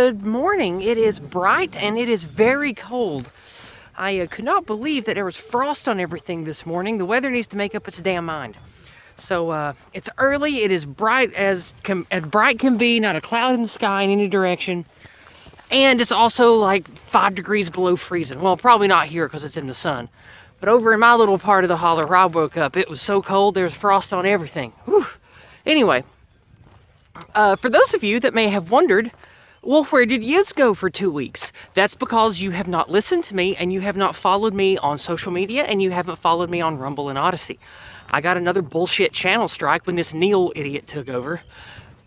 Good morning. It is bright and it is very cold. I could not believe that there was frost on everything this morning. The weather needs to make up its damn mind. So it's early. It is bright as bright can be, not a cloud in the sky in any direction. And it's also like 5 degrees below freezing. Well, probably not here because it's in the sun. But over in my little part of the holler where I woke up, it was so cold, there's frost on everything. Whew. Anyway, for those of you that may have wondered, well, where did Yizz go for 2 weeks? That's because you have not listened to me and you have not followed me on social media and you haven't followed me on Rumble and Odyssey. I got another bullshit channel strike when this Neil idiot took over.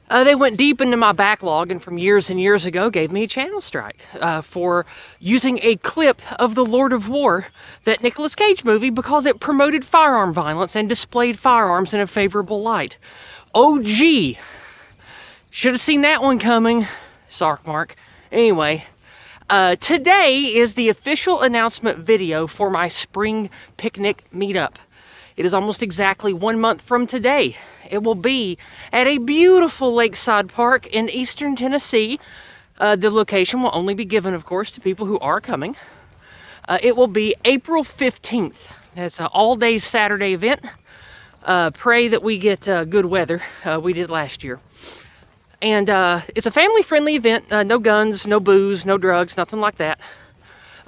They went deep into my backlog and from years and years ago gave me a channel strike for using a clip of the Lord of War, that Nicolas Cage movie, because it promoted firearm violence and displayed firearms in a favorable light. Oh gee, should have seen that one coming. Sark mark. Anyway, today is the official announcement video for my spring picnic meetup. It is almost exactly 1 month from today. It will be at a beautiful lakeside park in eastern Tennessee. The location will only be given, of course, to people who are coming. It will be April 15th. It's an all-day Saturday event. Pray that we get good weather. We did last year. And it's a family-friendly event. No guns, no booze, no drugs, nothing like that.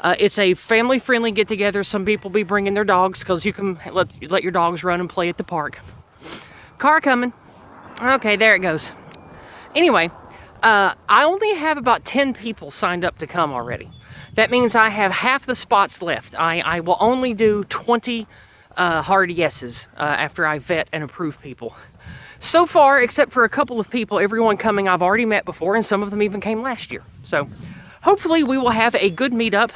It's a family-friendly get-together. Some people will be bringing their dogs because you can let your dogs run and play at the park. Car coming. Okay, there it goes. Anyway, I only have about 10 people signed up to come already. That means I have half the spots left. I will only do 20 hard yeses after I vet and approve people. So far, except for a couple of people, everyone coming I've already met before, and some of them even came last year. So hopefully we will have a good meetup.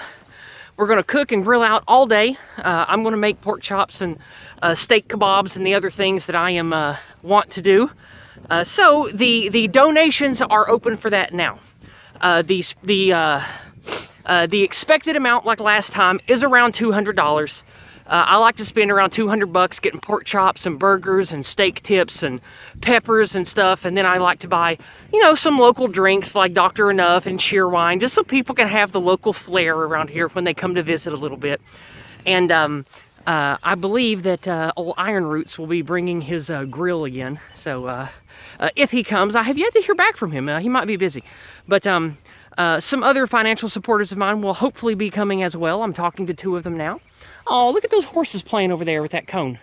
We're going to cook and grill out all day. I'm going to make pork chops and steak kebabs and the other things that I am want to do. So the donations are open for that now. The expected amount, like last time, is around $200. I like to spend around $200 getting pork chops and burgers and steak tips and peppers and stuff. And then I like to buy, you know, some local drinks like Dr. Enough and Cheerwine, just so people can have the local flair around here when they come to visit a little bit. And I believe that old Iron Roots will be bringing his grill again. So if he comes, I have yet to hear back from him. He might be busy. But some other financial supporters of mine will hopefully be coming as well. I'm talking to 2 of them now. Oh, look at those horses playing over there with that cone.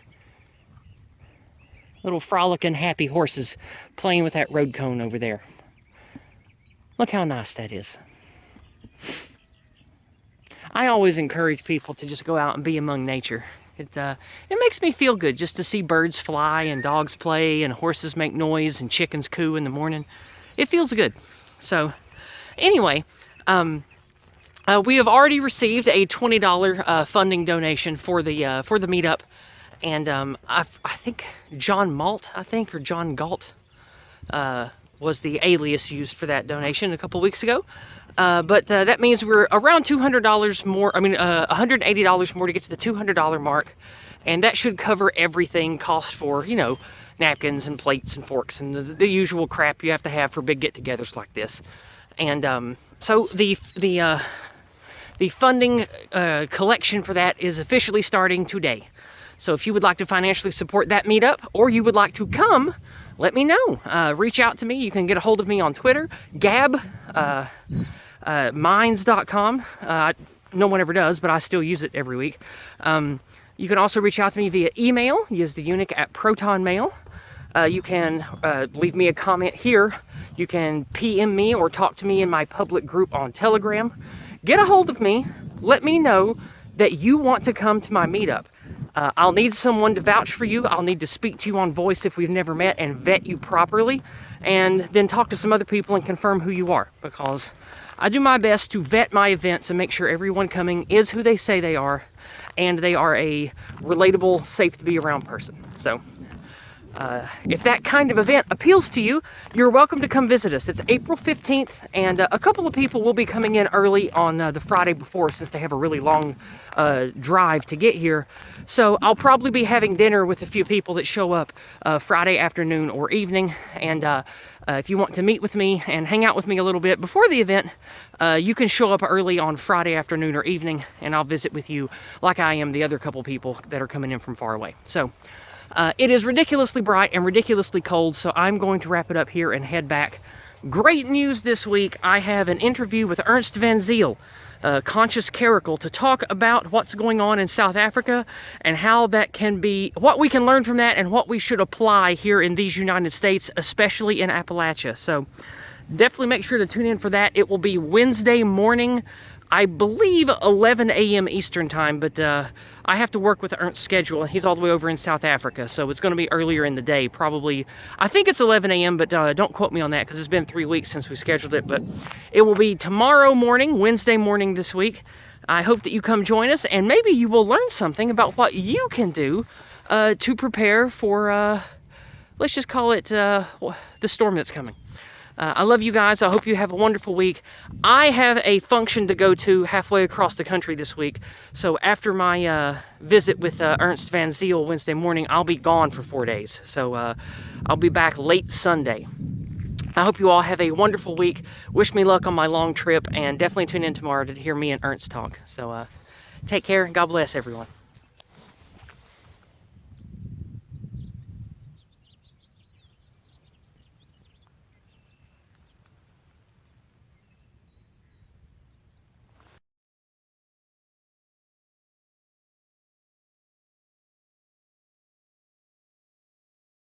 Little frolicking, happy horses playing with that road cone over there. Look how nice that is. I always encourage people to just go out and be among nature. It makes me feel good just to see birds fly and dogs play and horses make noise and chickens coo in the morning. It feels good. So, anyway, we have already received a $20 funding donation for the meetup, and I think John Malt, or John Galt, was the alias used for that donation a couple weeks ago. But that means we're around $200 more. $180 more to get to the $200 mark, and that should cover everything cost for, you know, napkins and plates and forks and the usual crap you have to have for big get-togethers like this. And so the funding collection for that is officially starting today. So if you would like to financially support that meetup, or you would like to come, let me know. Reach out to me. You can get a hold of me on Twitter, Gab, Minds.com. No one ever does, but I still use it every week. You can also reach out to me via email, yizztheunuch@protonmail. You can leave me a comment here. You can PM me or talk to me in my public group on Telegram. Get a hold of me. Let me know that you want to come to my meetup. I'll need someone to vouch for you. I'll need to speak to you on voice if we've never met and vet you properly, and then talk to some other people and confirm who you are, because I do my best to vet my events and make sure everyone coming is who they say they are, and they are a relatable, safe to be around person. So if that kind of event appeals to you, you're welcome to come visit us. It's April 15th, and a couple of people will be coming in early on the Friday before, since they have a really long drive to get here. So I'll probably be having dinner with a few people that show up Friday afternoon or evening. And if you want to meet with me and hang out with me a little bit before the event, you can show up early on Friday afternoon or evening, and I'll visit with you like I am the other couple people that are coming in from far away. So it is ridiculously bright and ridiculously cold, so I'm going to wrap it up here and head back. Great news this week. I have an interview with Ernst van Zyl, Conscious Caracal, to talk about what's going on in South Africa and how that can be, what we can learn from that and what we should apply here in these United States, especially in Appalachia. So definitely make sure to tune in for that. It will be Wednesday morning, I believe 11 a.m. Eastern time, but I have to work with Ernst's schedule, and he's all the way over in South Africa, so it's going to be earlier in the day, probably. I think it's 11 a.m., but don't quote me on that, because it's been 3 weeks since we scheduled it, but it will be tomorrow morning, Wednesday morning this week. I hope that you come join us, and maybe you will learn something about what you can do to prepare for, let's just call it the storm that's coming. I love you guys. I hope you have a wonderful week. I have a function to go to halfway across the country this week. So after my visit with Ernst van Zyl Wednesday morning, I'll be gone for 4 days. So I'll be back late Sunday. I hope you all have a wonderful week. Wish me luck on my long trip, and definitely tune in tomorrow to hear me and Ernst talk. So take care, and God bless everyone.